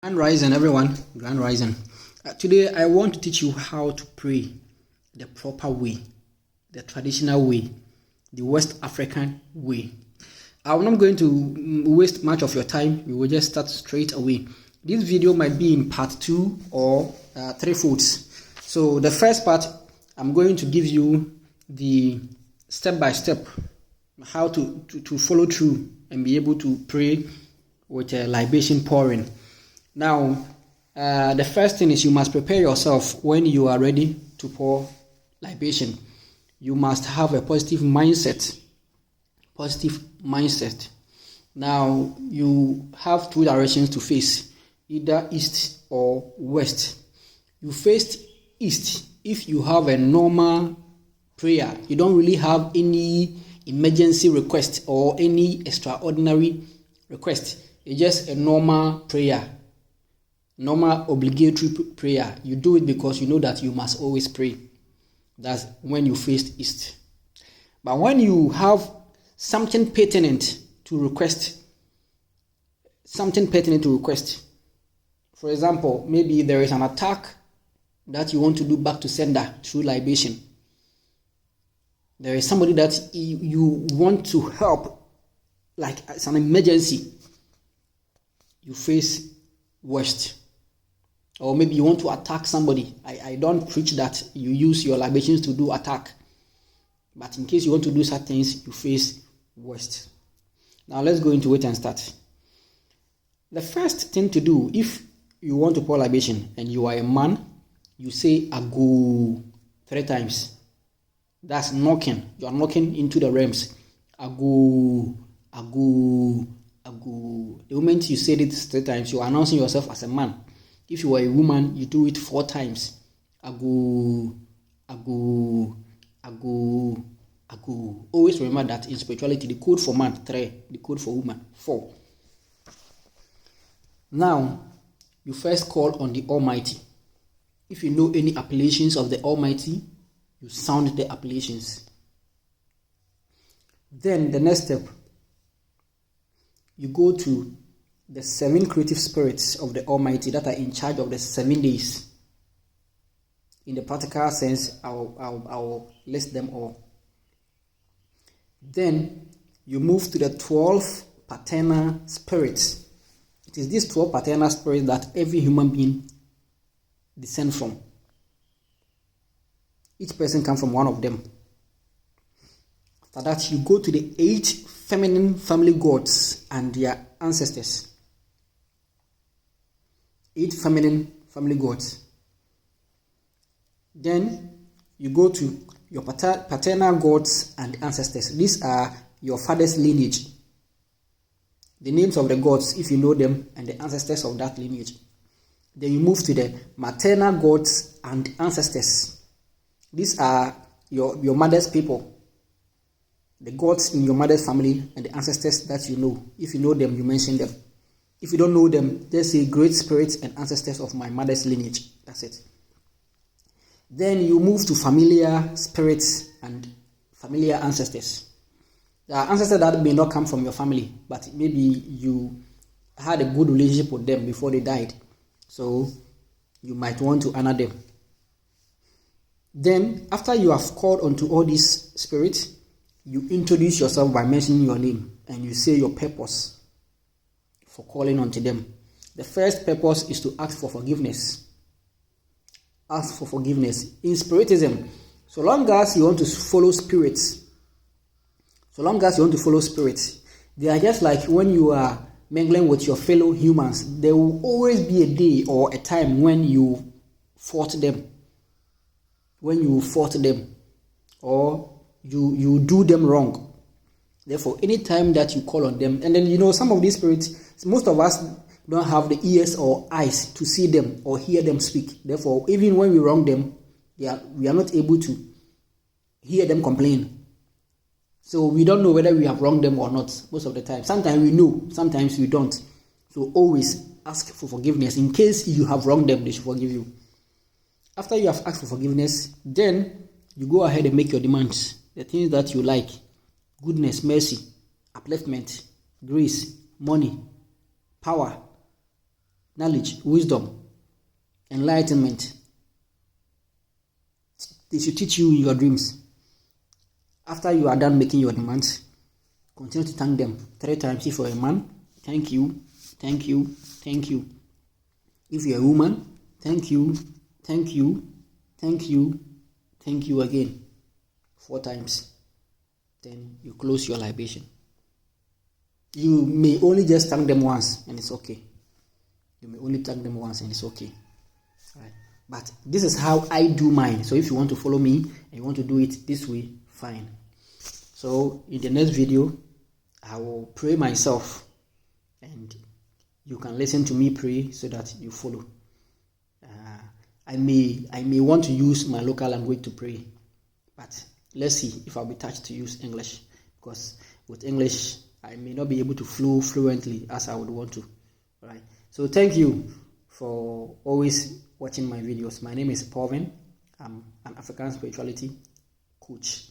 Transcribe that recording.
Grand Rising, everyone. Grand Rising. Today, I want to teach you how to pray the proper way, the traditional way, the West African way. I'm not going to waste much of your time. We will just start straight away. This video might be in part 2 or 3 folds. So the first part, I'm going to give you the step-by-step how to follow through and be able to pray with a libation pouring. Now, the first thing is you must prepare yourself when you are ready to pour libation. You must have a positive mindset. Positive mindset. Now, you have 2 directions to face, either east or west. You face east if you have a normal prayer. You don't really have any emergency request or any extraordinary request. It's just a normal prayer. Normal obligatory prayer. You do it because you know that you must always pray. That's when you face east. But when you have something pertinent to request, for example, maybe there is an attack that you want to do back to sender through libation. There is somebody that you want to help, like it's an emergency. You face west. Or maybe you want to attack somebody. I don't preach that you use your libations to do attack. But in case you want to do such things, you face west. Now let's go into it and start. The first thing to do, if you want to pour libation and you are a man, you say ago 3 times. That's knocking. You are knocking into the realms. Ago, ago, ago. The moment you say it 3 times, you are announcing yourself as a man. If you are a woman, you do it 4 times. Ago, ago, ago, ago. Always remember that in spirituality, the code for man, 3. The code for woman, 4. Now, you first call on the Almighty. If you know any appellations of the Almighty, you sound the appellations. Then the next step, you go to the 7 creative spirits of the Almighty that are in charge of the 7 days. In the practical sense, I'll list them all. Then you move to the 12 paternal spirits. It is these 12 paternal spirits that every human being descends from. Each person comes from one of them. After that, you go to the 8 feminine family gods and their ancestors. 8 feminine family gods. Then you go to your paternal gods and ancestors. These are your father's lineage. The names of the gods, if you know them, and the ancestors of that lineage. Then you move to the maternal gods and ancestors. These are your mother's people. The gods in your mother's family and the ancestors that you know. If you know them, you mention them. If you don't know them, just say great spirits and ancestors of my mother's lineage. That's it. Then you move to familiar spirits and familiar ancestors. There are ancestors that may not come from your family, but maybe you had a good relationship with them before they died. So you might want to honor them. Then, after you have called onto all these spirits, you introduce yourself by mentioning your name and you say your purpose for calling unto them. The first purpose is to ask for forgiveness. Ask for forgiveness. In Spiritism, so long as you want to follow spirits, they are just like when you are mingling with your fellow humans. There will always be a day or a time when you fought them. Or you do them wrong. Therefore, anytime that you call on them, and then some of these spirits, most of us don't have the ears or eyes to see them or hear them speak. Therefore, even when we wrong them, we are not able to hear them complain. So we don't know whether we have wronged them or not most of the time. Sometimes we know, sometimes we don't. So always ask for forgiveness. In case you have wronged them, they should forgive you. After you have asked for forgiveness, then you go ahead and make your demands. The things that you like: goodness, mercy, upliftment, grace, money, power, knowledge, wisdom, enlightenment. They should teach you in your dreams. After you are done making your demands, continue to thank them 3 times. If you're a man, thank you, thank you, thank you. If you're a woman, thank you, thank you, thank you, thank you again 4 times. Then you close your libation. You may only just thank them once and it's okay. You may only thank them once and it's okay. Right? But this is how I do mine. So if you want to follow me and you want to do it this way, fine. So in the next video, I will pray myself and you can listen to me pray so that you follow. I may want to use my local language to pray, but let's see if I'll be touched to use English, because with English I may not be able to flow fluently as I would want to. All right. So thank you for always watching my videos. My name is Paulvin. I'm an African spirituality coach.